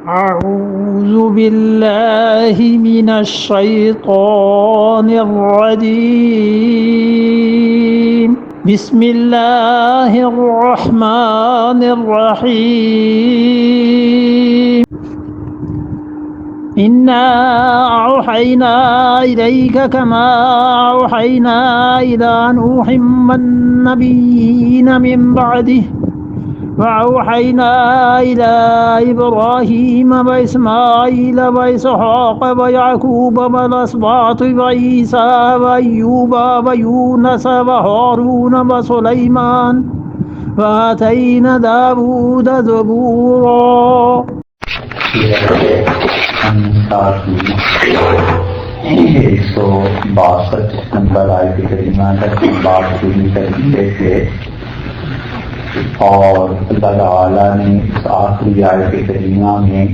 أعوذ بالله من الشيطان الرجيم بسم الله الرحمن الرحيم إنا أوحينا إليك كما أوحينا إلى نوح والنبيين من بعده وأوحينا إلى إبراهيم وإسماعيل وإسحاق ويعقوب والأسباط وعيسى وأيوب ويونس وهارون وسليمان وآتينا داود زبورا. 162 نمبر آیت کریمہ تک بات پوری کر لیے تھے اور اللہ تعالیٰ نے اس آخری آیت کریمہ میں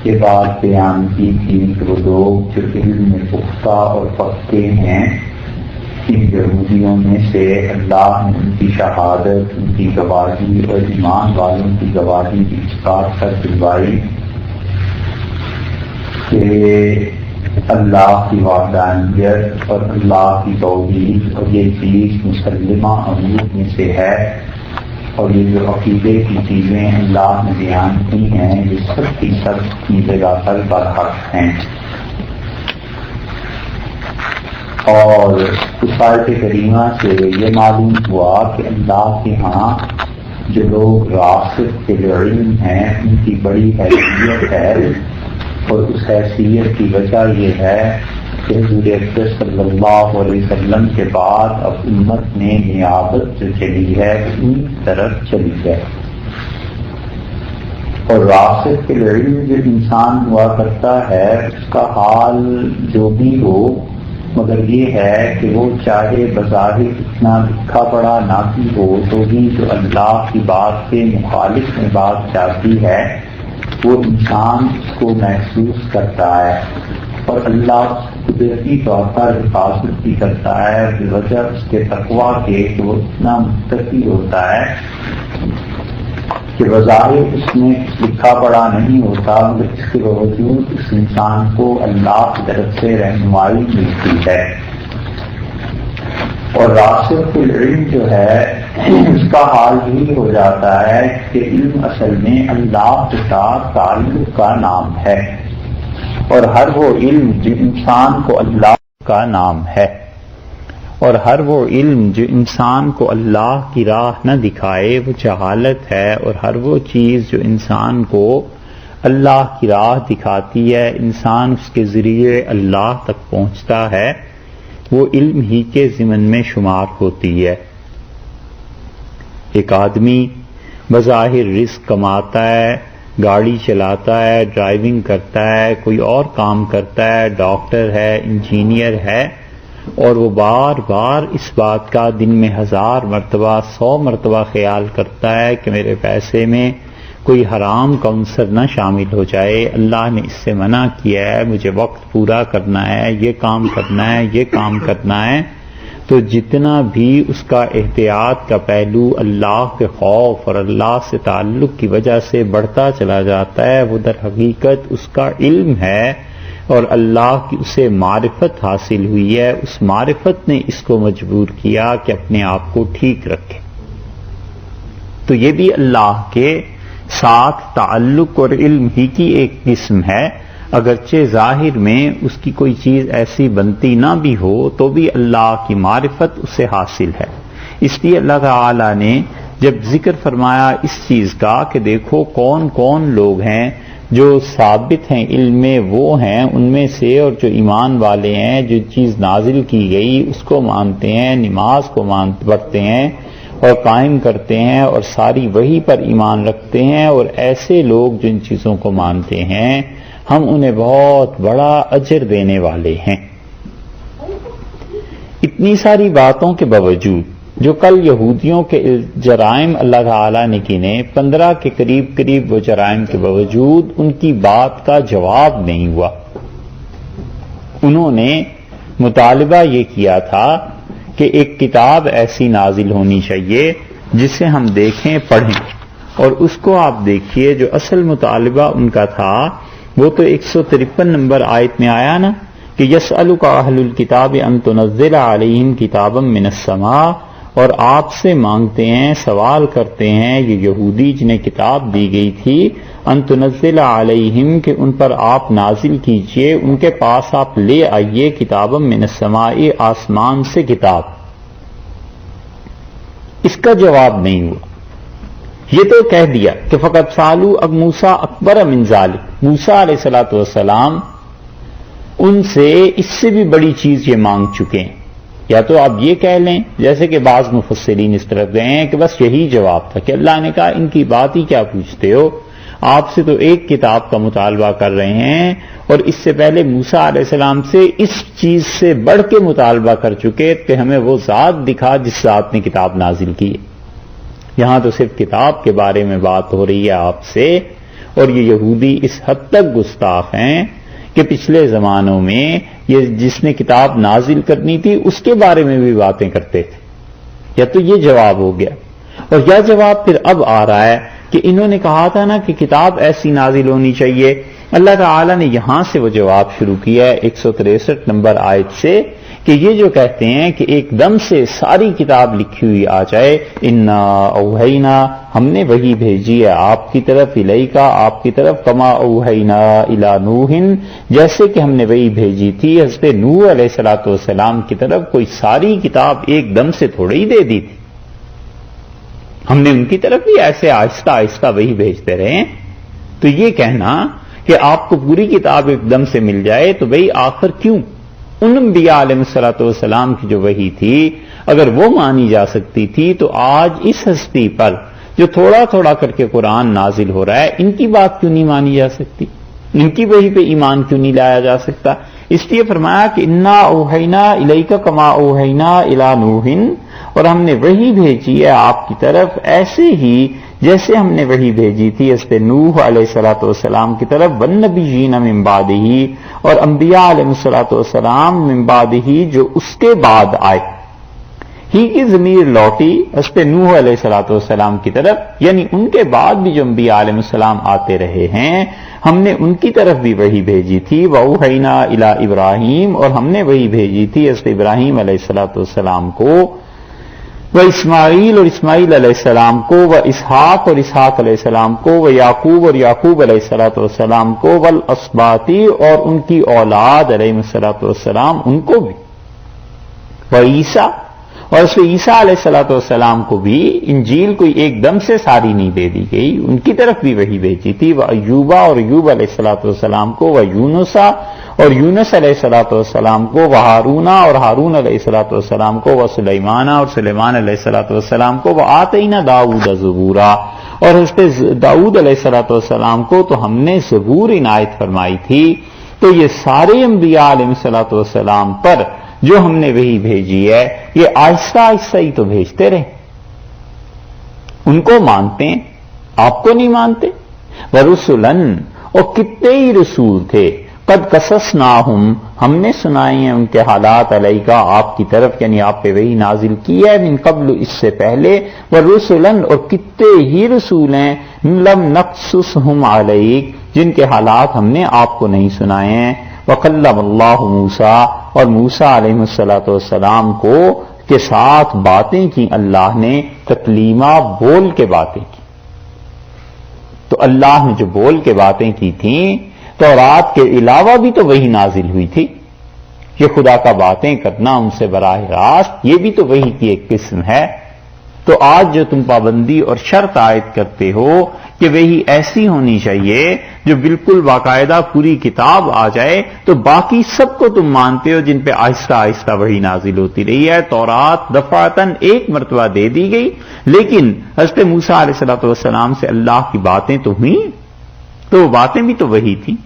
یہ بات بیان کی تھی کہ وہ لوگ جو علم میں پختہ اور پکے ہیں ان یہودیوں میں سے اللہ نے ان کی شہادت، ان کی گواہی اور ایمان والوں کی گواہی کی اس بات پر دلوائی کہ اللہ کی وحدانیت اور اللہ کی توحید اور یہ چیز مسلمہ امور میں سے ہے، اور یہ جو عقیدے کی چیزیں اللہ نے بیان کی ہیں یہ سب کی سب کی بغاطل برحق ہیں. اور اس آیت کریمہ سے یہ معلوم ہوا کہ اللہ کے ہاں جو لوگ راسخ کے علم ہیں ان کی بڑی حیثیت ہے، اور اس حیثیت کی وجہ یہ ہے کہ حضور اکرم صلی اللہ علیہ وسلم کے بعد اب امت میں نیابت جو چلی ہے ان طرف چلی ہے. اور راسخ کے علم جو انسان ہوا کرتا ہے اس کا حال جو بھی ہو، مگر یہ ہے کہ وہ چاہے بظاہر اتنا لکھا پڑا نہ بھی ہو تو بھی جو اللہ کی بات کے مخالف میں بات جاتی ہے وہ انسان اس کو محسوس کرتا ہے، اور اللہ قدرتی طور پر حفاظت بھی کرتا ہے بوجہ اس کے تقویٰ کے کہ وہ اتنا متقی ہوتا ہے کہ بظاہر اس میں لکھا پڑا نہیں ہوتا، مگر اس کے باوجود اس انسان کو اللہ کی طرف سے رہنمائی ملتی ہے. اور راسخ العلم جو ہے اس کا حال یہی ہو جاتا ہے کہ علم اصل میں اللہ کے ساتھ تعلق کا نام ہے، اور ہر وہ علم جو انسان کو اللہ کا نام ہے، اور ہر وہ علم جو انسان کو اللہ کی راہ نہ دکھائے وہ جہالت ہے، اور ہر وہ چیز جو انسان کو اللہ کی راہ دکھاتی ہے، انسان اس کے ذریعے اللہ تک پہنچتا ہے، وہ علم ہی کے ضمن میں شمار ہوتی ہے. ایک آدمی بظاہر رزق کماتا ہے، گاڑی چلاتا ہے، ڈرائیونگ کرتا ہے، کوئی اور کام کرتا ہے، ڈاکٹر ہے، انجینئر ہے، اور وہ بار بار اس بات کا دن میں 1000 مرتبہ 100 مرتبہ خیال کرتا ہے کہ میرے پیسے میں کوئی حرام کا عنصر نہ شامل ہو جائے، اللہ نے اس سے منع کیا ہے، مجھے وقت پورا کرنا ہے، یہ کام کرنا ہے، یہ کام کرنا ہے. تو جتنا بھی اس کا احتیاط کا پہلو اللہ کے خوف اور اللہ سے تعلق کی وجہ سے بڑھتا چلا جاتا ہے وہ در حقیقت اس کا علم ہے، اور اللہ کی اسے معرفت حاصل ہوئی ہے، اس معرفت نے اس کو مجبور کیا کہ اپنے آپ کو ٹھیک رکھے. تو یہ بھی اللہ کے ساتھ تعلق اور علم ہی کی ایک قسم ہے، اگرچہ ظاہر میں اس کی کوئی چیز ایسی بنتی نہ بھی ہو تو بھی اللہ کی معرفت اسے حاصل ہے. اس لیے اللہ تعالی نے جب ذکر فرمایا اس چیز کا کہ دیکھو کون کون لوگ ہیں جو ثابت ہیں علم میں، وہ ہیں ان میں سے، اور جو ایمان والے ہیں جو چیز نازل کی گئی اس کو مانتے ہیں، نماز کو پڑھتے ہیں اور قائم کرتے ہیں، اور ساری وحی پر ایمان رکھتے ہیں، اور ایسے لوگ جن چیزوں کو مانتے ہیں ہم انہیں بہت بڑا اجر دینے والے ہیں. اتنی ساری باتوں کے باوجود جو کل یہودیوں کے جرائم اللہ تعالیٰ نے گنے 15 کے قریب وہ جرائم کے باوجود ان کی بات کا جواب نہیں ہوا. انہوں نے مطالبہ یہ کیا تھا کہ ایک کتاب ایسی نازل ہونی چاہیے جسے ہم دیکھیں، پڑھیں اور اس کو آپ دیکھیے جو اصل مطالبہ ان کا تھا وہ تو 153 نمبر آیت میں آیا نا کہ یسألک اہل الکتاب ان تنزل علیہم کتابا من السماء، اور آپ سے مانگتے ہیں، سوال کرتے ہیں یہ یہودی جنہیں کتاب دی گئی تھی، ان تنزل علیہم کہ ان پر آپ نازل کیجئے، ان کے پاس آپ لے آئیے کتابا من السماء آسمان سے کتاب۔ اس کا جواب نہیں ہوا، یہ تو کہہ دیا کہ فقط سالو اب موسیٰ اکبر من ذالک، موسیٰ علیہ الصلوۃ والسلام ان سے اس سے بھی بڑی چیز یہ مانگ چکے ہیں۔ یا تو آپ یہ کہہ لیں جیسے کہ بعض مفسرین اس طرف گئے ہیں کہ بس یہی جواب تھا کہ اللہ نے کہا ان کی بات ہی کیا پوچھتے ہو، آپ سے تو ایک کتاب کا مطالبہ کر رہے ہیں، اور اس سے پہلے موسیٰ علیہ السلام سے اس چیز سے بڑھ کے مطالبہ کر چکے کہ ہمیں وہ ذات دکھا جس ذات نے کتاب نازل کی ہے۔ یہاں تو صرف کتاب کے بارے میں بات ہو رہی ہے آپ سے، اور یہ یہودی اس حد تک گستاخ ہیں کہ پچھلے زمانوں میں یہ جس نے کتاب نازل کرنی تھی اس کے بارے میں بھی باتیں کرتے تھے۔ یا تو یہ جواب ہو گیا، اور یا جواب پھر اب آ رہا ہے کہ انہوں نے کہا تھا نا کہ کتاب ایسی نازل ہونی چاہیے، اللہ تعالی نے یہاں سے وہ جواب شروع کیا ہے 163 نمبر آیت سے کہ یہ جو کہتے ہیں کہ ایک دم سے ساری کتاب لکھی ہوئی آ جائے، انا اوحینا ہم نے وہی بھیجی ہے آپ کی طرف، الیکا آپ کی طرف، کما اوحینا الی نوح جیسے کہ ہم نے وہی بھیجی تھی حضرت نوح علیہ الصلوۃ والسلام کی طرف، کوئی ساری کتاب ایک دم سے تھوڑی ہی دے دی تھی، ہم نے ان کی طرف بھی ایسے آہستہ آہستہ وہی بھیجتے رہے۔ تو یہ کہنا کہ آپ کو پوری کتاب ایک دم سے مل جائے تو بھئی آخر کیوں؟ ان انبیاء علیہ الصلوۃ والسلام کی جو وحی تھی اگر وہ مانی جا سکتی تھی تو آج اس ہستی پر جو تھوڑا تھوڑا کر کے قرآن نازل ہو رہا ہے ان کی بات کیوں نہیں مانی جا سکتی، ان کی وحی پہ ایمان کیوں نہیں لایا جا سکتا؟ اس لیے فرمایا کہ انا اوحینا الیک کما اوحینا الی نوح، اور ہم نے وحی بھیجی ہے آپ کی طرف ایسے ہی جیسے ہم نے وحی بھیجی تھی حضرت نوح علیہ الصلوۃ والسلام کی طرف، والنبیین من بعدہ، اور انبیاء علیہ الصلوۃ والسلام من بعدہ جو اس کے بعد آئے، ہی کی ضمیر لوٹی حضرت نوح علیہ الصلوۃ والسلام کی طرف، یعنی ان کے بعد بھی جو انبیاء علیہ السلام آتے رہے ہیں ہم نے ان کی طرف بھی وحی بھیجی تھی، وَأَوْحَيْنَا إِلَىٰ إِبْرَاهِيمَ، اور ہم نے وحی بھیجی تھی حضرت ابراہیم علیہ الصلوۃ والسلام کو، وَإِسماعیل اور اسماعیل علیہ السلام کو، وَإِسْحَاقَ اور اسحاق علیہ السلام کو، وَيَعْقُوبَ اور یعقوب علیہ الصلوۃ والسلام کو، وَالْأَسْبَاطِ اور ان کی اولاد علیہ الصلوۃ والسلام ان کو بھی، وَعِیسیٰ اور اس عیسیٰ علیہ الصلوۃ والسلام کو بھی انجیل کوئی ایک دم سے ساری نہیں دے دی گئی، ان کی طرف بھی وحی بھیجی تھی، وَأَیوبَ اور ایوب علیہ الصلوۃ والسلام کو، وَیونس اور یونس علیہ الصلوۃ والسلام کو، وہارون اور ہارون علیہ الصلوۃ والسلام کو، وسلیمان اور سلیمان علیہ الصلوۃ والسلام کو، وآتینا داؤد زبورا اور حضرت داؤد علیہ الصلوۃ والسلام کو تو ہم نے زبور عنایت فرمائی تھی۔ تو یہ سارے انبیاء علیہ الصلوۃ والسلام پر جو ہم نے وہی بھیجی ہے یہ آہستہ آہستہ ہی تو بھیجتے رہے، ان کو مانتے ہیں، آپ کو نہیں مانتے۔ ورسلن اور کتنے ہی رسول تھے، قد قصصناہم ہم نے سنائے ہیں ان کے حالات علیکا آپ کی طرف، یعنی آپ پہ وہی نازل کی ہے، من قبل اس سے پہلے، ورسلن اور کتنے ہی رسول ہیں، لم نقصصہم علیک جن کے حالات ہم نے آپ کو نہیں سنائے ہیں۔ وَكَلَّمَ اللَّهُ مُوسَىٰ اور موسیٰ علیہ الصلوۃ والسلام کو کے ساتھ باتیں کی اللہ نے، تکلیمہ بول کے باتیں کی۔ تو اللہ نے جو بول کے باتیں کی تھیں تورات کے علاوہ بھی تو وہی نازل ہوئی تھی، یہ خدا کا باتیں کرنا ان سے براہ راست یہ بھی تو وہی کی ایک قسم ہے۔ تو آج جو تم پابندی اور شرط عائد کرتے ہو کہ وہی ایسی ہونی چاہیے جو بالکل باقاعدہ پوری کتاب آ جائے، تو باقی سب کو تم مانتے ہو جن پہ آہستہ آہستہ وہی نازل ہوتی رہی ہے۔ تورات دفعتاً ایک مرتبہ دے دی گئی، لیکن حضرت موسیٰ علیہ الصلوۃ والسلام سے اللہ کی باتیں تو ہوئیں، تو وہ باتیں بھی تو وہی تھیں،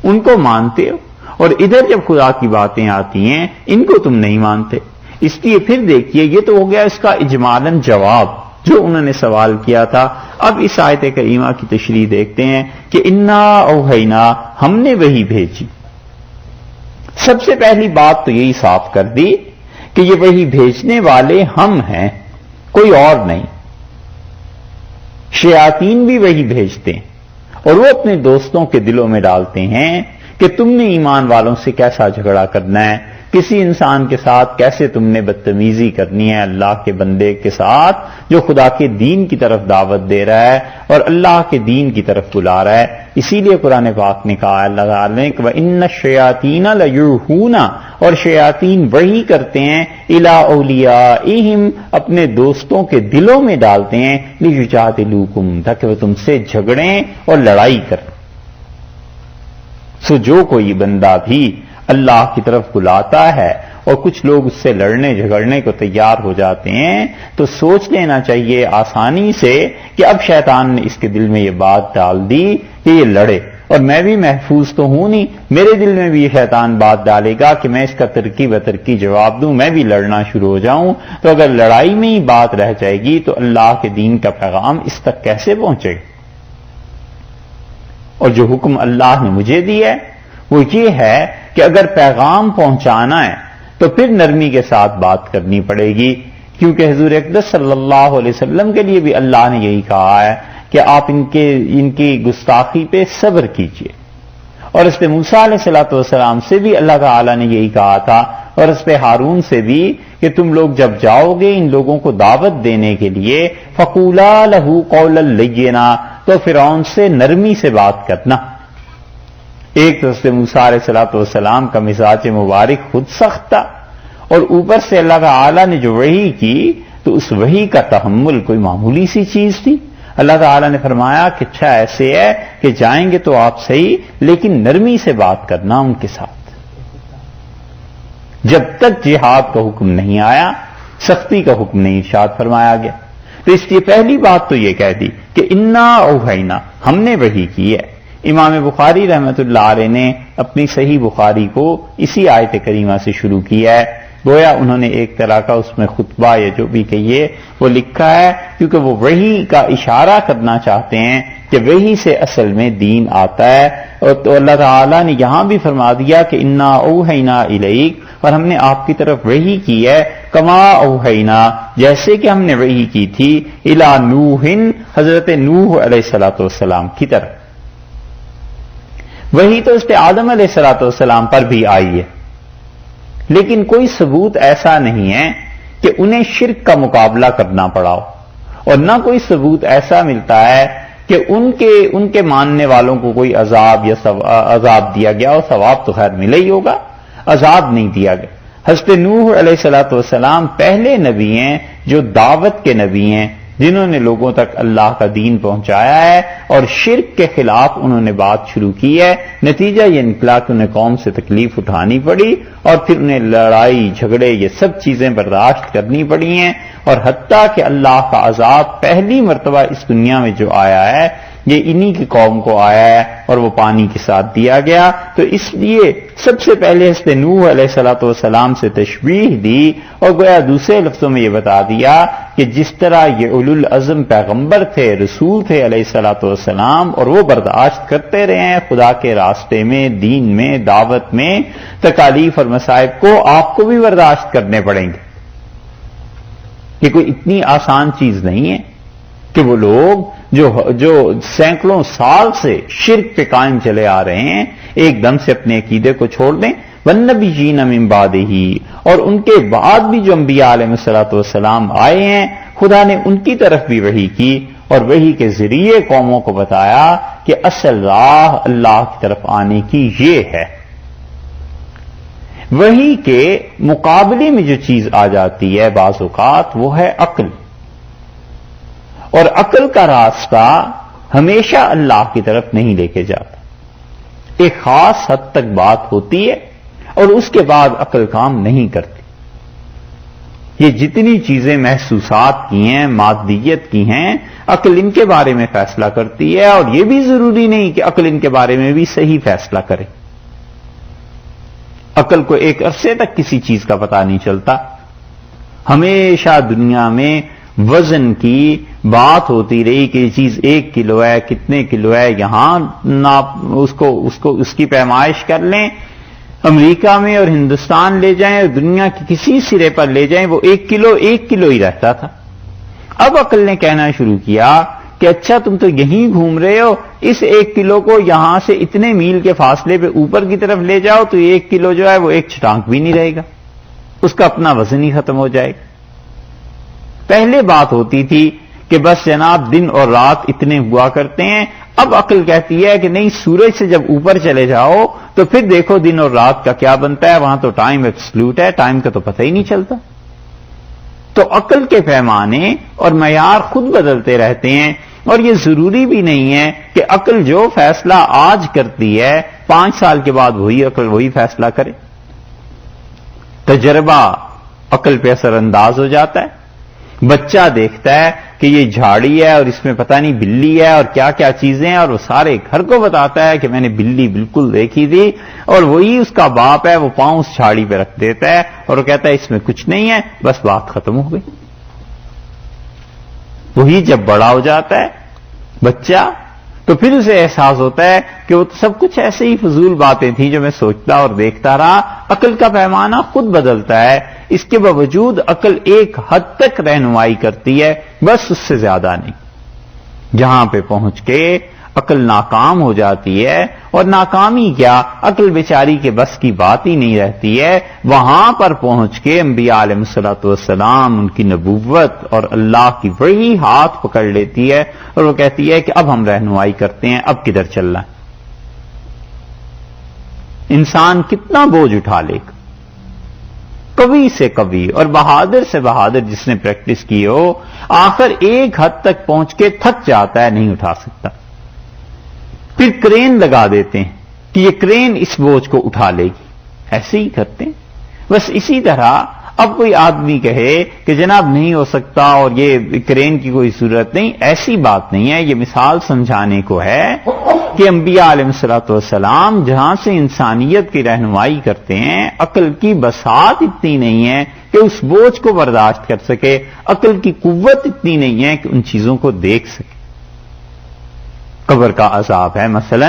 ان کو مانتے ہو، اور ادھر جب خدا کی باتیں آتی ہیں ان کو تم نہیں مانتے۔ اس لیے پھر دیکھیے یہ تو ہو گیا اس کا اجمالاً جواب جو انہوں نے سوال کیا تھا۔ اب اس آیت کریمہ کی تشریح دیکھتے ہیں کہ انا اوحینا ہم نے وہی بھیجی۔ سب سے پہلی بات تو یہی صاف کر دی کہ یہ وہی بھیجنے والے ہم ہیں، کوئی اور نہیں۔ شیاطین بھی وہی بھیجتے ہیں اور وہ اپنے دوستوں کے دلوں میں ڈالتے ہیں کہ تم نے ایمان والوں سے کیسا جھگڑا کرنا ہے، کسی انسان کے ساتھ کیسے تم نے بدتمیزی کرنی ہے، اللہ کے بندے کے ساتھ جو خدا کے دین کی طرف دعوت دے رہا ہے اور اللہ کے دین کی طرف بلا رہا ہے۔ اسی لیے قرآن پاک نے کہا اللہ تعالیٰ نے کہ وَإِنَّ الشَّيَاطِينَ لَيُوحُونَ، اور شیاطین وحی کرتے ہیں اِلَىٰ أَوْلِيَائِهِمْ، اپنے دوستوں کے دلوں میں ڈالتے ہیں لِيُجَادِلُوكُمْ، تاکہ وہ تم سے جھگڑیں اور لڑائی کریں۔ سو جو کوئی بندہ بھی اللہ کی طرف بلاتا ہے اور کچھ لوگ اس سے لڑنے جھگڑنے کو تیار ہو جاتے ہیں تو سوچ لینا چاہیے آسانی سے کہ اب شیطان نے اس کے دل میں یہ بات ڈال دی کہ یہ لڑے، اور میں بھی محفوظ تو ہوں نہیں، میرے دل میں بھی یہ شیطان بات ڈالے گا کہ میں اس کا ترکی بترکی جواب دوں، میں بھی لڑنا شروع ہو جاؤں، تو اگر لڑائی میں ہی بات رہ جائے گی تو اللہ کے دین کا پیغام اس تک کیسے پہنچے گا؟ اور جو حکم اللہ نے مجھے دیا ہے وہ یہ ہے کہ اگر پیغام پہنچانا ہے تو پھر نرمی کے ساتھ بات کرنی پڑے گی، کیونکہ حضور اقدس صلی اللہ علیہ وسلم کے لیے بھی اللہ نے یہی کہا ہے کہ آپ ان کی گستاخی پہ صبر کیجیے، اور اس پہ موسیٰ علیہ السلام سے بھی اللہ تعالیٰ نے یہی کہا تھا، اور اس پہ ہارون سے بھی کہ تم لوگ جب جاؤ گے ان لوگوں کو دعوت دینے کے لیے فَقُولَا لَهُ قَوْلًا لَيِّنًا، تو فرعون سے نرمی سے بات کرنا۔ ایک تو حضرت موسیٰ علیہ السلام کا مزاج مبارک خود سخت تھا، اور اوپر سے اللہ تعالیٰ نے جو وحی کی تو اس وحی کا تحمل کوئی معمولی سی چیز تھی۔ اللہ تعالیٰ نے فرمایا کہ اچھا ایسے ہے کہ جائیں گے تو آپ صحیح، لیکن نرمی سے بات کرنا ان کے ساتھ۔ جب تک جہاد کا حکم نہیں آیا، سختی کا حکم نہیں ارشاد فرمایا گیا، تو اس لیے پہلی بات تو یہ کہہ دی کہ انا اوحینا، ہم نے وحی کی ہے۔ امام بخاری رحمۃ اللہ علیہ نے اپنی صحیح بخاری کو اسی آیت کریمہ سے شروع کیا ہے، گویا انہوں نے ایک طرح کا اس میں خطبہ یا جو بھی کہیے وہ لکھا ہے، کیونکہ وہ وحی کا اشارہ کرنا چاہتے ہیں کہ وحی سے اصل میں دین آتا ہے، اور تو اللہ تعالیٰ نے یہاں بھی فرما دیا کہ انا اوحینا الیک، اور ہم نے آپ کی طرف وحی کی ہے کما اوحینا، جیسے کہ ہم نے وحی کی تھی الی نوح، حضرت نوح علیہ السلام کی طرف۔ وہی تو اس پہ آدم علیہ السلام پر بھی آئی ہے، لیکن کوئی ثبوت ایسا نہیں ہے کہ انہیں شرک کا مقابلہ کرنا پڑا ہو، اور نہ کوئی ثبوت ایسا ملتا ہے کہ ان کے ماننے والوں کو کوئی عذاب یا عذاب دیا گیا، اور ثواب تو خیر ملے ہی ہوگا، عذاب نہیں دیا گیا۔ حضرت نوح علیہ السلام پہلے نبی ہیں جو دعوت کے نبی ہیں، جنہوں نے لوگوں تک اللہ کا دین پہنچایا ہے، اور شرک کے خلاف انہوں نے بات شروع کی ہے۔ نتیجہ یہ نکلا کہ انہیں قوم سے تکلیف اٹھانی پڑی، اور پھر انہیں لڑائی جھگڑے یہ سب چیزیں برداشت کرنی پڑی ہیں، اور حتیٰ کہ اللہ کا عذاب پہلی مرتبہ اس دنیا میں جو آیا ہے یہ انہی کی قوم کو آیا ہے، اور وہ پانی کے ساتھ دیا گیا۔ تو اس لیے سب سے پہلے حضرت نوح علیہ السلام سے تشبیہ دی، اور گویا دوسرے لفظوں میں یہ بتا دیا کہ جس طرح یہ اولو العزم پیغمبر تھے، رسول تھے علیہ السلام، اور وہ برداشت کرتے رہے ہیں خدا کے راستے میں، دین میں، دعوت میں، تکالیف اور مصائب کو آپ کو بھی برداشت کرنے پڑیں گے۔ یہ کوئی اتنی آسان چیز نہیں ہے کہ وہ لوگ جو سینکڑوں سال سے شرک پہ قائم چلے آ رہے ہیں ایک دم سے اپنے عقیدے کو چھوڑ دیں۔ والنبیین من بعدہ، اور ان کے بعد بھی جو انبیاء علیہ السلام آئے ہیں خدا نے ان کی طرف بھی وحی کی، اور وحی کے ذریعے قوموں کو بتایا کہ اصل راہ اللہ کی طرف آنے کی یہ ہے۔ وحی کے مقابلے میں جو چیز آ جاتی ہے بعض اوقات وہ ہے عقل، اور عقل کا راستہ ہمیشہ اللہ کی طرف نہیں لے کے جاتا، ایک خاص حد تک بات ہوتی ہے اور اس کے بعد عقل کام نہیں کرتی۔ یہ جتنی چیزیں محسوسات کی ہیں، مادیت کی ہیں، عقل ان کے بارے میں فیصلہ کرتی ہے، اور یہ بھی ضروری نہیں کہ عقل ان کے بارے میں بھی صحیح فیصلہ کرے۔ عقل کو ایک عرصے تک کسی چیز کا پتہ نہیں چلتا، ہمیشہ دنیا میں وزن کی بات ہوتی رہی کہ یہ چیز 1 کلو ہے، کتنے کلو ہے، یہاں ناپ اس کی پیمائش کر لیں، امریکہ میں اور ہندوستان لے جائیں اور دنیا کے کسی سرے پر لے جائیں، وہ 1 کلو ہی رہتا تھا۔ اب عقل نے کہنا شروع کیا کہ اچھا تم تو یہیں گھوم رہے ہو، اس 1 کلو کو یہاں سے اتنے میل کے فاصلے پہ اوپر کی طرف لے جاؤ تو 1 کلو جو ہے وہ 1 چھٹانک بھی نہیں رہے گا، اس کا اپنا وزن ہی ختم ہو جائے گا۔ پہلے بات ہوتی تھی کہ بس جناب دن اور رات اتنے ہوا کرتے ہیں، اب عقل کہتی ہے کہ نہیں، سورج سے جب اوپر چلے جاؤ تو پھر دیکھو دن اور رات کا کیا بنتا ہے، وہاں تو ٹائم ایبسلوٹ ہے، ٹائم کا تو پتہ ہی نہیں چلتا۔ تو عقل کے پیمانے اور معیار خود بدلتے رہتے ہیں، اور یہ ضروری بھی نہیں ہے کہ عقل جو فیصلہ آج کرتی ہے 5 سال کے بعد وہی عقل وہی فیصلہ کرے۔ تجربہ عقل پہ اثر انداز ہو جاتا ہے۔ بچہ دیکھتا ہے کہ یہ جھاڑی ہے اور اس میں پتہ نہیں بلی ہے اور کیا کیا چیزیں ہیں، اور وہ سارے گھر کو بتاتا ہے کہ میں نے بلی بالکل دیکھی تھی، اور وہی اس کا باپ ہے وہ پاؤں اس جھاڑی پہ رکھ دیتا ہے اور وہ کہتا ہے اس میں کچھ نہیں ہے، بس بات ختم ہو گئی۔ وہی جب بڑا ہو جاتا ہے بچہ تو پھر اسے احساس ہوتا ہے کہ وہ تو سب کچھ ایسے ہی فضول باتیں تھیں جو میں سوچتا اور دیکھتا رہا۔ عقل کا پیمانہ خود بدلتا ہے، اس کے باوجود عقل ایک حد تک رہنمائی کرتی ہے، بس اس سے زیادہ نہیں۔ جہاں پہ پہنچ کے عقل ناکام ہو جاتی ہے، اور ناکامی کیا، عقل بیچاری کے بس کی بات ہی نہیں رہتی ہے، وہاں پر پہنچ کے انبیاء علیہ الصلوۃ والسلام، ان کی نبوت اور اللہ کی وہی ہاتھ پکڑ لیتی ہے اور وہ کہتی ہے کہ اب ہم رہنمائی کرتے ہیں، اب کدھر چلنا ہے۔ انسان کتنا بوجھ اٹھا لے گا، کبھی سے کبھی، اور بہادر سے بہادر جس نے پریکٹس کی ہو، آخر ایک حد تک پہنچ کے تھک جاتا ہے، نہیں اٹھا سکتا۔ پھر کرین لگا دیتے ہیں کہ یہ کرین اس بوجھ کو اٹھا لے گی، ایسے ہی کرتے ہیں۔ بس اسی طرح اب کوئی آدمی کہے کہ جناب نہیں ہو سکتا اور یہ کرین کی کوئی ضرورت نہیں، ایسی بات نہیں ہے، یہ مثال سمجھانے کو ہے کہ انبیاء علیہ الصلوۃ والسلام جہاں سے انسانیت کی رہنمائی کرتے ہیں، عقل کی بساط اتنی نہیں ہے کہ اس بوجھ کو برداشت کر سکے، عقل کی قوت اتنی نہیں ہے کہ ان چیزوں کو دیکھ سکے۔ قبر کا عذاب ہے مثلا،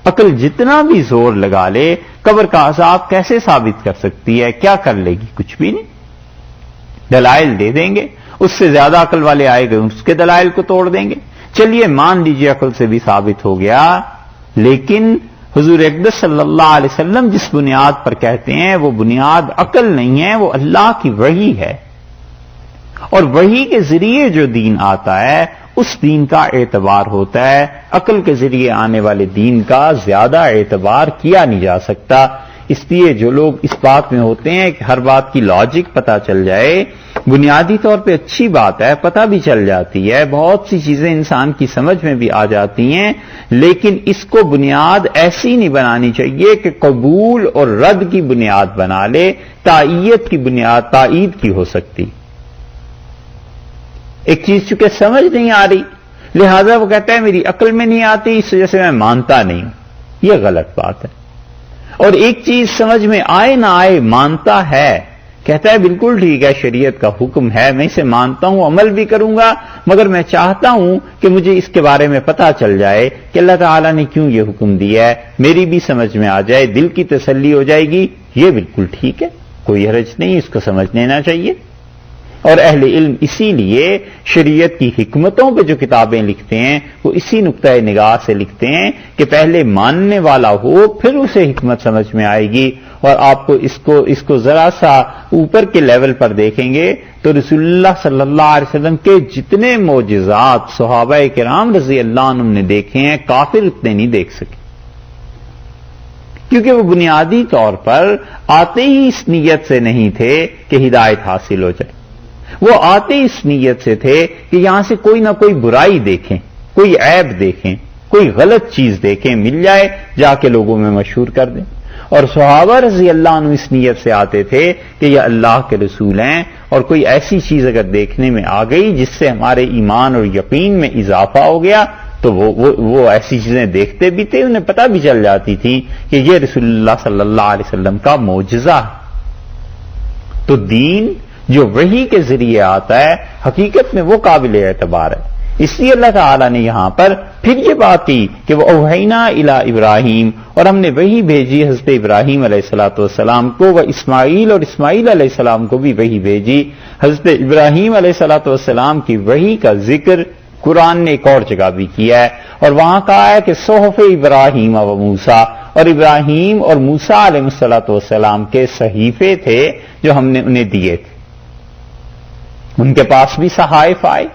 عقل جتنا بھی زور لگا لے قبر کا عذاب کیسے ثابت کر سکتی ہے، کیا کر لے گی، کچھ بھی نہیں۔ دلائل دے دیں گے، اس سے زیادہ عقل والے آئے گئے اس کے دلائل کو توڑ دیں گے، چلیے مان لیجیے عقل سے بھی ثابت ہو گیا، لیکن حضور اقدس صلی اللہ علیہ وسلم جس بنیاد پر کہتے ہیں وہ بنیاد عقل نہیں ہے، وہ اللہ کی وحی ہے، اور وحی کے ذریعے جو دین آتا ہے اس دین کا اعتبار ہوتا ہے، عقل کے ذریعے آنے والے دین کا زیادہ اعتبار کیا نہیں جا سکتا۔ اس لیے جو لوگ اس بات میں ہوتے ہیں کہ ہر بات کی لاجک پتہ چل جائے، بنیادی طور پہ اچھی بات ہے، پتہ بھی چل جاتی ہے، بہت سی چیزیں انسان کی سمجھ میں بھی آ جاتی ہیں، لیکن اس کو بنیاد ایسی نہیں بنانی چاہیے کہ قبول اور رد کی بنیاد بنا لے، تائید کی بنیاد تائید کی ہو سکتی۔ ایک چیز چونکہ سمجھ نہیں آ رہی لہذا وہ کہتا ہے میری عقل میں نہیں آتی، اس وجہ سے میں مانتا نہیں ہوں، یہ غلط بات ہے۔ اور ایک چیز سمجھ میں آئے نہ آئے مانتا ہے، کہتا ہے بالکل ٹھیک ہے، شریعت کا حکم ہے، میں اسے مانتا ہوں، عمل بھی کروں گا، مگر میں چاہتا ہوں کہ مجھے اس کے بارے میں پتہ چل جائے کہ اللہ تعالیٰ نے کیوں یہ حکم دیا ہے، میری بھی سمجھ میں آ جائے، دل کی تسلی ہو جائے گی، یہ بالکل ٹھیک ہے، کوئی حرج نہیں، اس کو سمجھ لینا چاہیے۔ اور اہل علم اسی لیے شریعت کی حکمتوں پہ جو کتابیں لکھتے ہیں وہ اسی نقطۂ نگاہ سے لکھتے ہیں کہ پہلے ماننے والا ہو پھر اسے حکمت سمجھ میں آئے گی۔ اور آپ کو اس کو ذرا سا اوپر کے لیول پر دیکھیں گے تو رسول اللہ صلی اللہ علیہ وسلم کے جتنے معجزات صحابہ کرام رضی اللہ عنہم نے دیکھے ہیں، کافر اتنے نہیں دیکھ سکے، کیونکہ وہ بنیادی طور پر آتے ہی اس نیت سے نہیں تھے کہ ہدایت حاصل ہو جائے، وہ آتے اس نیت سے تھے کہ یہاں سے کوئی نہ کوئی برائی دیکھیں، کوئی عیب دیکھیں، کوئی غلط چیز دیکھیں، مل جائے جا کے لوگوں میں مشہور کر دیں۔ اور صحابہ رضی اللہ عنہ اس نیت سے آتے تھے کہ یہ اللہ کے رسول ہیں، اور کوئی ایسی چیز اگر دیکھنے میں آ گئی جس سے ہمارے ایمان اور یقین میں اضافہ ہو گیا تو وہ ایسی چیزیں دیکھتے بھی تھے، انہیں پتہ بھی چل جاتی تھی کہ یہ رسول اللہ صلی اللہ علیہ وسلم کا معجزہ ہے۔ تو دین جو وحی کے ذریعے آتا ہے حقیقت میں وہ قابل اعتبار ہے، اس لیے اللہ تعالیٰ نے یہاں پر پھر یہ بات کی کہ وہ اوحینا الی ابراہیم، اور ہم نے وحی بھیجی حضرت ابراہیم علیہ الصلوۃ والسلام کو، وہ اسماعیل، اور اسماعیل علیہ السلام کو بھی وحی بھیجی۔ حضرت ابراہیم علیہ الصلوۃ والسلام کی وحی کا ذکر قرآن نے ایک اور جگہ بھی کیا ہے، اور وہاں کہا ہے کہ صحف ابراہیم و موسیٰ، اور ابراہیم اور موسیٰ علیہ السلام کے صحیفے تھے جو ہم نے انہیں دیے تھے. ان کے پاس بھی صحائف آئے،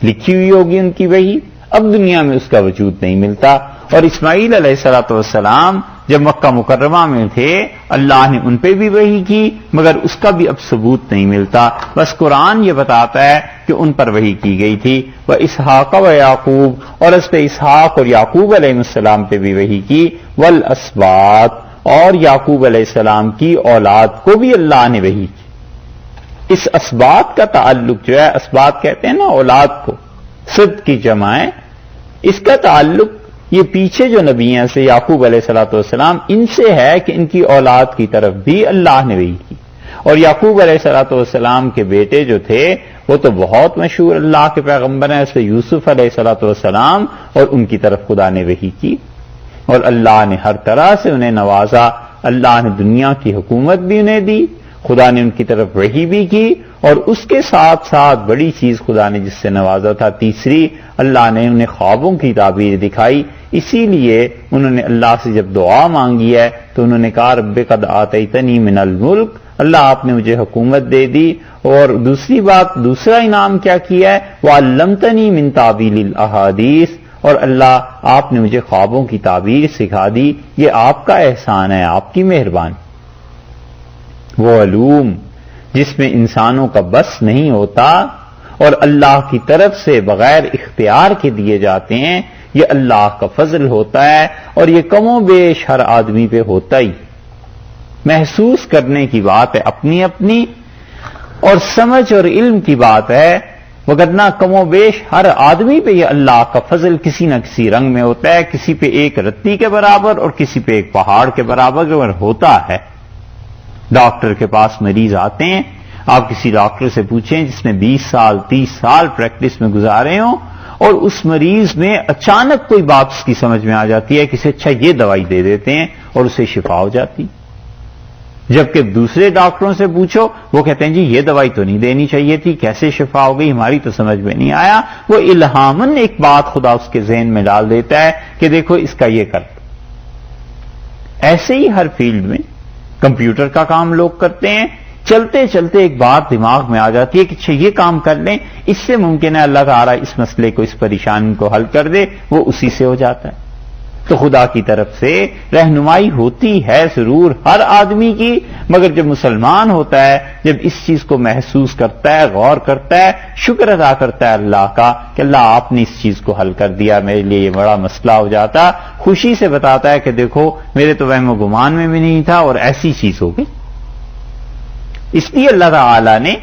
لکھی ہوئی ہوگی ان کی وحی، اب دنیا میں اس کا وجود نہیں ملتا. اور اسماعیل علیہ السلام جب مکہ مکرمہ میں تھے اللہ نے ان پہ بھی وحی کی، مگر اس کا بھی اب ثبوت نہیں ملتا. بس قرآن یہ بتاتا ہے کہ ان پر وحی کی گئی تھی. وہ اسحاق و یعقوب، اور اس پہ اسحاق اور یعقوب علیہ السلام پہ بھی وحی کی. والاسباط، اور یعقوب علیہ السلام کی اولاد کو بھی اللہ نے وحی کی. اس اسباط کا تعلق جو ہے، اسباط کہتے ہیں نا اولاد کو، صد کی جمع ہے، اس کا تعلق یہ پیچھے جو نبی ہیں سے یعقوب علیہ السلام ان سے ہے کہ ان کی اولاد کی طرف بھی اللہ نے وحی کی. اور یعقوب علیہ السلام کے بیٹے جو تھے وہ تو بہت مشہور اللہ کے پیغمبر ہیں، اس سے یوسف علیہ السلام، اور ان کی طرف خدا نے وحی کی، اور اللہ نے ہر طرح سے انہیں نوازا. اللہ نے دنیا کی حکومت بھی انہیں دی، خدا نے ان کی طرف وحی بھی کی، اور اس کے ساتھ ساتھ بڑی چیز خدا نے جس سے نوازا تھا، تیسری، اللہ نے انہیں خوابوں کی تعبیر دکھائی. اسی لیے انہوں نے اللہ سے جب دعا مانگی ہے تو انہوں نے کہا رب قد آتیتنی من الملک، اللہ آپ نے مجھے حکومت دے دی. اور دوسری بات، دوسرا انعام کیا کیا ہے، وعلمتنی من تعبیل الاحادیث، اور اللہ آپ نے مجھے خوابوں کی تعبیر سکھا دی. یہ آپ کا احسان ہے، آپ کی مہربانی. وہ علوم جس میں انسانوں کا بس نہیں ہوتا اور اللہ کی طرف سے بغیر اختیار کے دیے جاتے ہیں، یہ اللہ کا فضل ہوتا ہے، اور یہ کم و بیش ہر آدمی پہ ہوتا ہی. محسوس کرنے کی بات ہے اپنی اپنی، اور سمجھ اور علم کی بات ہے، وگرنہ کم و بیش ہر آدمی پہ یہ اللہ کا فضل کسی نہ کسی رنگ میں ہوتا ہے، کسی پہ ایک رتی کے برابر اور کسی پہ ایک پہاڑ کے برابر ہوتا ہے. ڈاکٹر کے پاس مریض آتے ہیں، آپ کسی ڈاکٹر سے پوچھیں جس نے 20 سال 30 سال پریکٹس میں گزارے ہوں، اور اس مریض میں اچانک کوئی بات اس کی سمجھ میں آ جاتی ہے، کسی اچھا یہ دوائی دے دیتے ہیں اور اسے شفا ہو جاتی. جبکہ دوسرے ڈاکٹروں سے پوچھو، وہ کہتے ہیں جی یہ دوائی تو نہیں دینی چاہیے تھی، کیسے شفا ہو گئی، ہماری تو سمجھ میں نہیں آیا. وہ الہاماً ایک بات خدا اس کے ذہن میں ڈال دیتا ہے کہ دیکھو اس کا یہ کر. ایسے ہی ہر فیلڈ میں کمپیوٹر کا کام لوگ کرتے ہیں، چلتے چلتے ایک بات دماغ میں آ جاتی ہے کہ اچھا یہ کام کر لیں، اس سے ممکن ہے اللہ تعالیٰ اس مسئلے کو، اس پریشانی کو حل کر دے، وہ اسی سے ہو جاتا ہے. تو خدا کی طرف سے رہنمائی ہوتی ہے ضرور ہر آدمی کی، مگر جب مسلمان ہوتا ہے، جب اس چیز کو محسوس کرتا ہے، غور کرتا ہے، شکر ادا کرتا ہے اللہ کا کہ اللہ آپ نے اس چیز کو حل کر دیا، میرے لیے یہ بڑا مسئلہ ہو جاتا، خوشی سے بتاتا ہے کہ دیکھو میرے تو وہم و گمان میں بھی نہیں تھا اور ایسی چیز ہو گئی. اس لیے اللہ تعالی نے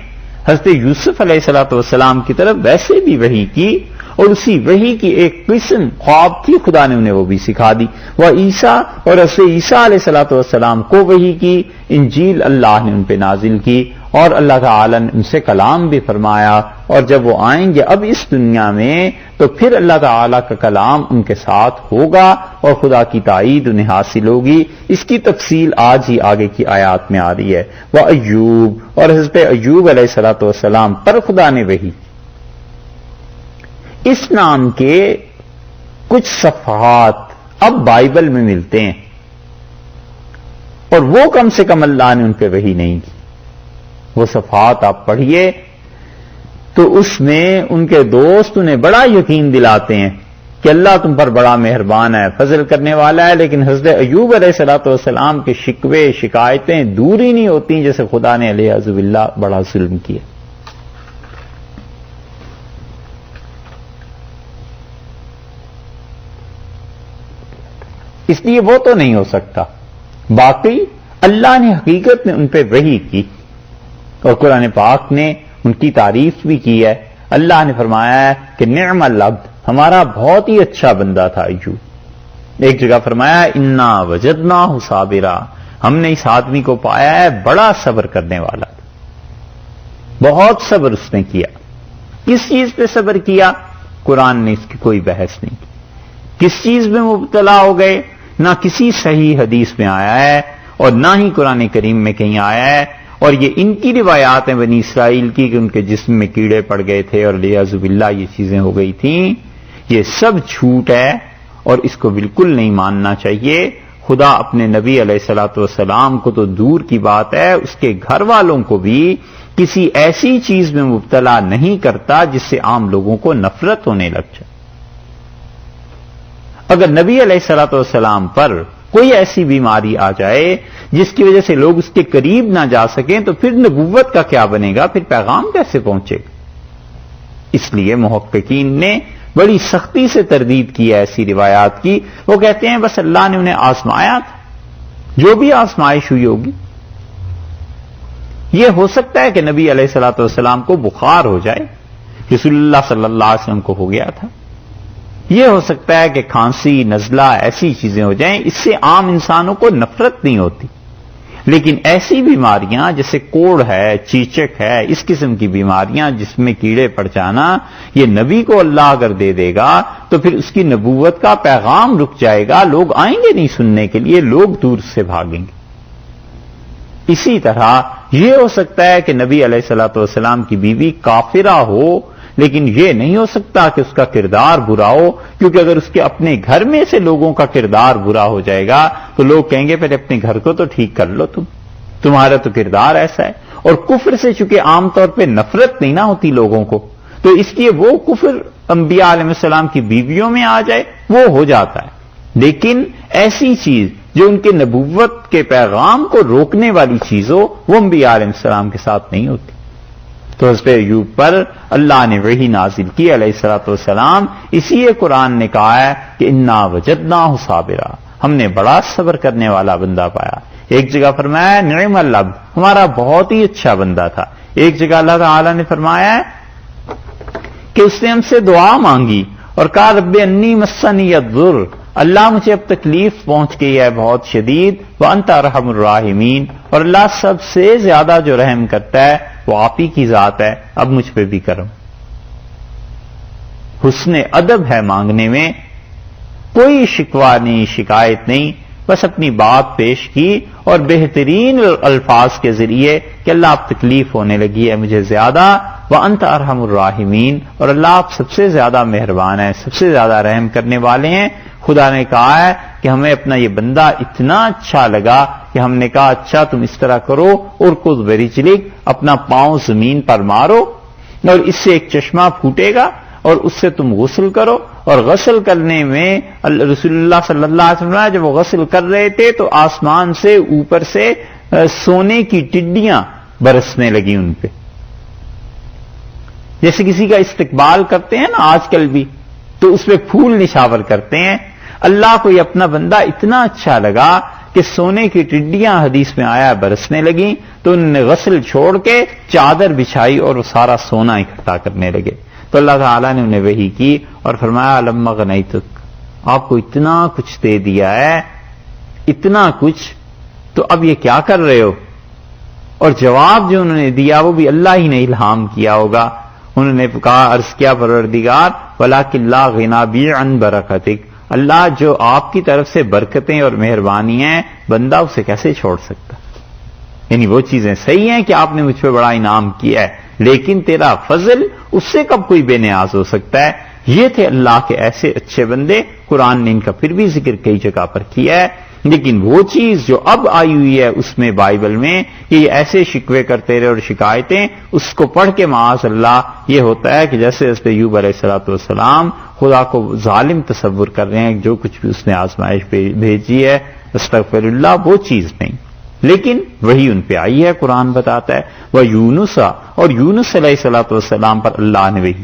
حضرت یوسف علیہ السلام کی طرف ویسے بھی وحی کی، اور اسی وحی کی ایک قسم خواب تھی، خدا نے انہیں وہ بھی سکھا دی. وہ عیسیٰ، اور حضرت عیسیٰ علیہ السلام کو وحی کی، انجیل اللہ نے ان پہ نازل کی، اور اللہ تعالی نے ان سے کلام بھی فرمایا. اور جب وہ آئیں گے اب اس دنیا میں تو پھر اللہ تعالی کا کلام ان کے ساتھ ہوگا اور خدا کی تائید انہیں حاصل ہوگی. اس کی تفصیل آج ہی آگے کی آیات میں آ رہی ہے. وہ ایوب، اور حضرت ایوب علیہ السلام پر خدا نے وحی. اس نام کے کچھ صفحات اب بائبل میں ملتے ہیں، اور وہ کم سے کم اللہ نے ان پہ وحی نہیں کی. وہ صفحات آپ پڑھیے تو اس میں ان کے دوست انہیں بڑا یقین دلاتے ہیں کہ اللہ تم پر بڑا مہربان ہے، فضل کرنے والا ہے. لیکن حضرت ایوب علیہ السلام کے شکوے شکایتیں دور ہی نہیں ہوتی جیسے خدا نے علیہ باللہ بڑا ظلم کیا. اس لیے وہ تو نہیں ہو سکتا. باقی اللہ نے حقیقت میں ان پہ وحی کی، اور قرآن پاک نے ان کی تعریف بھی کی ہے. اللہ نے فرمایا ہے کہ نعم العبد، ہمارا بہت ہی اچھا بندہ تھا ایوب. ایک جگہ فرمایا انا وجدناہ صابرا، ہم نے اس آدمی کو پایا ہے بڑا صبر کرنے والا تھا. بہت صبر اس نے کیا. کس چیز پہ صبر کیا؟ قرآن نے اس کی کوئی بحث نہیں کی. کس چیز میں مبتلا ہو گئے؟ نہ کسی صحیح حدیث میں آیا ہے اور نہ ہی قرآن کریم میں کہیں آیا ہے. اور یہ ان کی روایات ہیں بنی اسرائیل کی کہ ان کے جسم میں کیڑے پڑ گئے تھے اور لیاذ باللہ یہ چیزیں ہو گئی تھیں، یہ سب جھوٹ ہے اور اس کو بالکل نہیں ماننا چاہیے۔ خدا اپنے نبی علیہ الصلوۃ والسلام کو تو دور کی بات ہے، اس کے گھر والوں کو بھی کسی ایسی چیز میں مبتلا نہیں کرتا جس سے عام لوگوں کو نفرت ہونے لگ جائے۔ اگر نبی علیہ الصلوۃ والسلام پر کوئی ایسی بیماری آ جائے جس کی وجہ سے لوگ اس کے قریب نہ جا سکیں تو پھر نبوت کا کیا بنے گا، پھر پیغام کیسے پہنچے گا؟ اس لیے محققین نے بڑی سختی سے تردید کی ہے ایسی روایات کی۔ وہ کہتے ہیں بس اللہ نے انہیں آزمایا تھا، جو بھی آزمائش ہوئی ہوگی۔ یہ ہو سکتا ہے کہ نبی علیہ الصلوۃ والسلام کو بخار ہو جائے، رسول اللہ صلی اللہ علیہ وسلم کو ہو گیا تھا۔ یہ ہو سکتا ہے کہ کھانسی، نزلہ، ایسی چیزیں ہو جائیں، اس سے عام انسانوں کو نفرت نہیں ہوتی۔ لیکن ایسی بیماریاں جیسے کوڑ ہے، چیچک ہے، اس قسم کی بیماریاں جس میں کیڑے پڑ جانا، یہ نبی کو اللہ اگر دے دے گا تو پھر اس کی نبوت کا پیغام رک جائے گا، لوگ آئیں گے نہیں سننے کے لیے، لوگ دور سے بھاگیں گے۔ اسی طرح یہ ہو سکتا ہے کہ نبی علیہ الصلوۃ والسلام کی بیوی کافرہ ہو، لیکن یہ نہیں ہو سکتا کہ اس کا کردار برا ہو، کیونکہ اگر اس کے اپنے گھر میں سے لوگوں کا کردار برا ہو جائے گا تو لوگ کہیں گے پہلے اپنے گھر کو تو ٹھیک کر لو، تمہارا تو کردار ایسا ہے۔ اور کفر سے چونکہ عام طور پہ نفرت نہیں نہ ہوتی لوگوں کو، تو اس لیے وہ کفر انبیاء علیہ السلام کی بیویوں میں آ جائے وہ ہو جاتا ہے، لیکن ایسی چیز جو ان کے نبوت کے پیغام کو روکنے والی چیز ہو وہ انبیاء علیہ السلام کے ساتھ نہیں ہوتی۔ تو حضرت ایوب پر اللہ نے وحی نازل کی علیہ الصلوۃ والسلام، اسی قرآن نے کہا ہے کہ انا وجدناہ صابرا، ہم نے بڑا صبر کرنے والا بندہ پایا۔ ایک جگہ فرمایا نعم العبد، ہمارا بہت ہی اچھا بندہ تھا۔ ایک جگہ اللہ تعالی نے فرمایا کہ اس نے ہم سے دعا مانگی اور کہا رب انی مسنی الضر، اللہ مجھے اب تکلیف پہنچ گئی ہے بہت شدید، وانت ارحم الراحمین، اور اللہ سب سے زیادہ جو رحم کرتا ہے وہ آپ ہی کی ذات ہے، اب مجھ پہ بھی کرم۔ حسن ادب ہے مانگنے میں، کوئی شکوہ نہیں، شکایت نہیں، بس اپنی بات پیش کی اور بہترین الفاظ کے ذریعے کہ اللہ اب تکلیف ہونے لگی ہے مجھے زیادہ، وانت ارحم الراحمین، اور اللہ آپ سب سے زیادہ مہربان ہے، سب سے زیادہ رحم کرنے والے ہیں۔ خدا نے کہا ہے کہ ہمیں اپنا یہ بندہ اتنا اچھا لگا کہ ہم نے کہا اچھا تم اس طرح کرو، ارکض برجلک، اپنا پاؤں زمین پر مارو اور اس سے ایک چشمہ پھوٹے گا اور اس سے تم غسل کرو۔ اور غسل کرنے میں رسول اللہ صلی اللہ علیہ وسلم جب وہ غسل کر رہے تھے تو آسمان سے اوپر سے سونے کی ٹڈیاں برسنے لگی ان پہ، جیسے کسی کا استقبال کرتے ہیں نا آج کل بھی، تو اس پہ پھول نشاور کرتے ہیں۔ اللہ کو یہ اپنا بندہ اتنا اچھا لگا کہ سونے کی ٹڈیاں حدیث میں آیا برسنے لگیں، تو انہوں نے غسل چھوڑ کے چادر بچھائی اور وہ سارا سونا اکٹھا کرنے لگے۔ تو اللہ تعالیٰ نے انہیں وحی کی اور فرمایا لما غنیتک، آپ کو اتنا کچھ دے دیا ہے، اتنا کچھ، تو اب یہ کیا کر رہے ہو؟ اور جواب جو انہوں نے دیا وہ بھی اللہ ہی نے الہام کیا ہوگا۔ انہوں نے کہا عرض کیا پروردگار ولکن لا غنا بی عن برکتک، اللہ جو آپ کی طرف سے برکتیں اور مہربانی ہیں بندہ اسے کیسے چھوڑ سکتا؟ یعنی وہ چیزیں صحیح ہیں کہ آپ نے مجھ پہ بڑا انعام کیا ہے، لیکن تیرا فضل اس سے کب کوئی بے نیاز ہو سکتا ہے؟ یہ تھے اللہ کے ایسے اچھے بندے، قرآن نے ان کا پھر بھی ذکر کئی جگہ پر کیا ہے۔ لیکن وہ چیز جو اب آئی ہوئی ہے اس میں بائبل میں کہ یہ ایسے شکوے کرتے رہے اور شکایتیں، اس کو پڑھ کے معاذ اللہ یہ ہوتا ہے کہ جیسے حضرت ایوب علیہ الصلوۃ والسلام خدا کو ظالم تصور کر رہے ہیں، جو کچھ بھی اس نے آزمائش بھیجی ہے استغفر اللہ، وہ چیز نہیں، لیکن وہی ان پہ آئی ہے۔ قرآن بتاتا ہے وہ یونس، اور یونس علیہ الصلوۃ والسلام پر اللہ نے وحی کی۔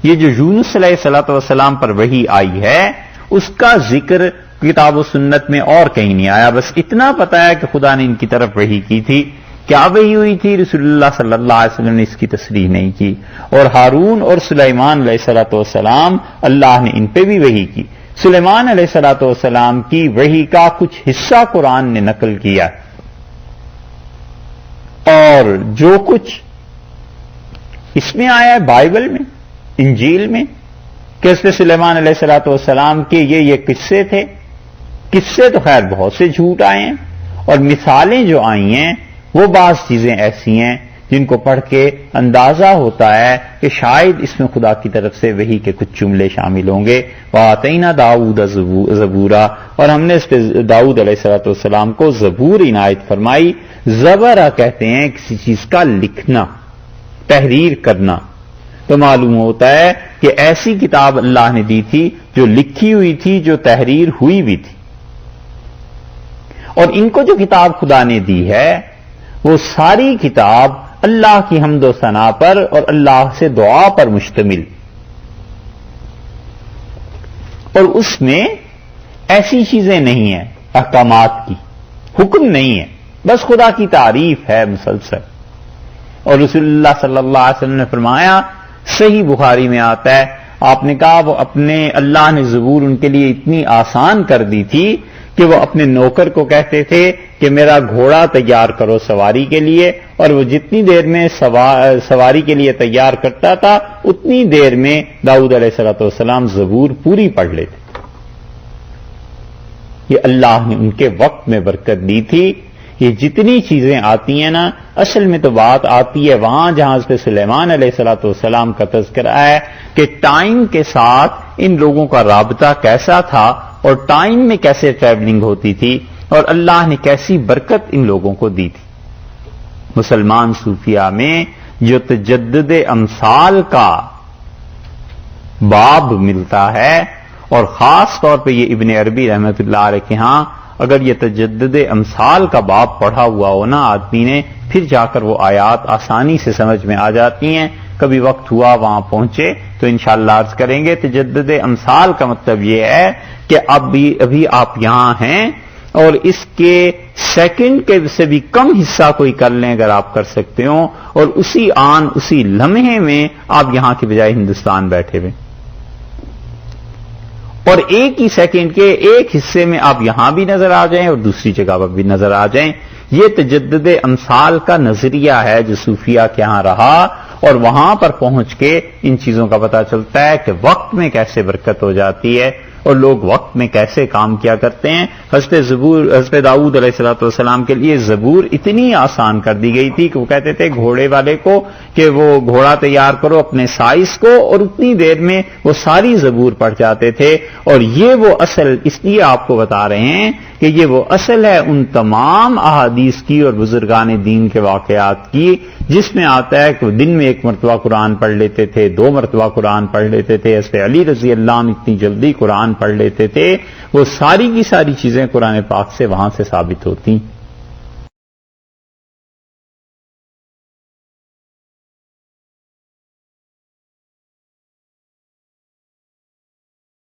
یہ جو یونس علیہ الصلوۃ والسلام پر وحی آئی ہے اس کا ذکر کتاب و سنت میں اور کہیں نہیں آیا، بس اتنا پتا ہے کہ خدا نے ان کی طرف وحی کی تھی۔ کیا وحی ہوئی تھی؟ رسول اللہ صلی اللہ علیہ وسلم نے اس کی تصریح نہیں کی۔ اور ہارون اور سلیمان علیہ الصلوۃ والسلام اللہ نے ان پہ بھی وحی کی۔ سلیمان علیہ الصلوۃ والسلام کی وحی کا کچھ حصہ قرآن نے نقل کیا، اور جو کچھ اس میں آیا ہے بائبل میں، انجیل میں، کہ اس میں سلیمان علیہ الصلوۃ والسلام کے یہ قصے تھے، قصے تو خیر بہت سے جھوٹ آئے ہیں، اور مثالیں جو آئی ہیں وہ بعض چیزیں ایسی ہیں جن کو پڑھ کے اندازہ ہوتا ہے کہ شاید اس میں خدا کی طرف سے وحی کے کچھ جملے شامل ہوں گے. وَآتَيْنَا دَاوُودَ زَبُورًا، اور ہم نے اس پہ داؤد علیہ السلام کو زبور عنایت فرمائی. زبرہ کہتے ہیں کسی چیز کا لکھنا، تحریر کرنا. تو معلوم ہوتا ہے کہ ایسی کتاب اللہ نے دی تھی جو لکھی ہوئی تھی، جو تحریر ہوئی بھی تھی. اور ان کو جو کتاب خدا نے دی ہے وہ ساری کتاب اللہ کی حمد و ثنا پر اور اللہ سے دعا پر مشتمل، اور اس میں ایسی چیزیں نہیں ہیں احکامات کی، حکم نہیں ہے، بس خدا کی تعریف ہے مسلسل. اور رسول اللہ صلی اللہ علیہ وسلم نے فرمایا، صحیح بخاری میں آتا ہے، آپ نے کہا وہ اپنے اللہ نے زبور ان کے لیے اتنی آسان کر دی تھی کہ وہ اپنے نوکر کو کہتے تھے کہ میرا گھوڑا تیار کرو سواری کے لیے، اور وہ جتنی دیر میں سواری کے لیے تیار کرتا تھا اتنی دیر میں داؤد علیہ السلام زبور پوری پڑھ لیتے. یہ اللہ نے ان کے وقت میں برکت دی تھی. یہ جتنی چیزیں آتی ہیں نا، اصل میں تو بات آتی ہے وہاں جہاں اس پہ سلیمان علیہ السلام کا تذکرہ ہے کہ ٹائم کے ساتھ ان لوگوں کا رابطہ کیسا تھا اور ٹائم میں کیسے ٹریولنگ ہوتی تھی اور اللہ نے کیسی برکت ان لوگوں کو دی تھی. مسلمان صوفیہ میں جو تجدد امثال کا باب ملتا ہے، اور خاص طور پہ یہ ابن عربی رحمۃ اللہ علیہ کے ہاں اگر یہ تجدد امثال کا باب پڑھا ہوا ہو نا آدمی نے، پھر جا کر وہ آیات آسانی سے سمجھ میں آ جاتی ہیں. کبھی وقت ہوا وہاں پہنچے تو انشاءاللہ عرض کریں گے. تجدد امثال کا مطلب یہ ہے کہ ابھی آپ یہاں ہیں اور اس کے سیکنڈ کے سے بھی کم حصہ کوئی کر لیں اگر آپ کر سکتے ہوں، اور اسی آن اسی لمحے میں آپ یہاں کی بجائے ہندوستان بیٹھے ہوئے، اور ایک ہی سیکنڈ کے ایک حصے میں آپ یہاں بھی نظر آ جائیں اور دوسری جگہ پر بھی نظر آ جائیں. یہ تجدد امثال کا نظریہ ہے جو صوفیہ کے ہاں رہا، اور وہاں پر پہنچ کے ان چیزوں کا پتہ چلتا ہے کہ وقت میں کیسے برکت ہو جاتی ہے اور لوگ وقت میں کیسے کام کیا کرتے ہیں. حضرت داؤد علیہ السلام کے لیے زبور اتنی آسان کر دی گئی تھی کہ وہ کہتے تھے گھوڑے والے کو کہ وہ گھوڑا تیار کرو اپنے سائز کو، اور اتنی دیر میں وہ ساری زبور پڑھ جاتے تھے. اور یہ وہ اصل، اس لیے آپ کو بتا رہے ہیں کہ یہ وہ اصل ہے ان تمام احادیث کی اور بزرگان دین کے واقعات کی جس میں آتا ہے کہ وہ دن میں ایک مرتبہ قرآن پڑھ لیتے تھے، 2 مرتبہ قرآن پڑھ لیتے تھے. حضرت علی رضی اللہ عنہ اتنی جلدی قرآن پڑھ لیتے تھے. وہ ساری کی ساری چیزیں قرآن پاک سے وہاں سے ثابت ہوتی.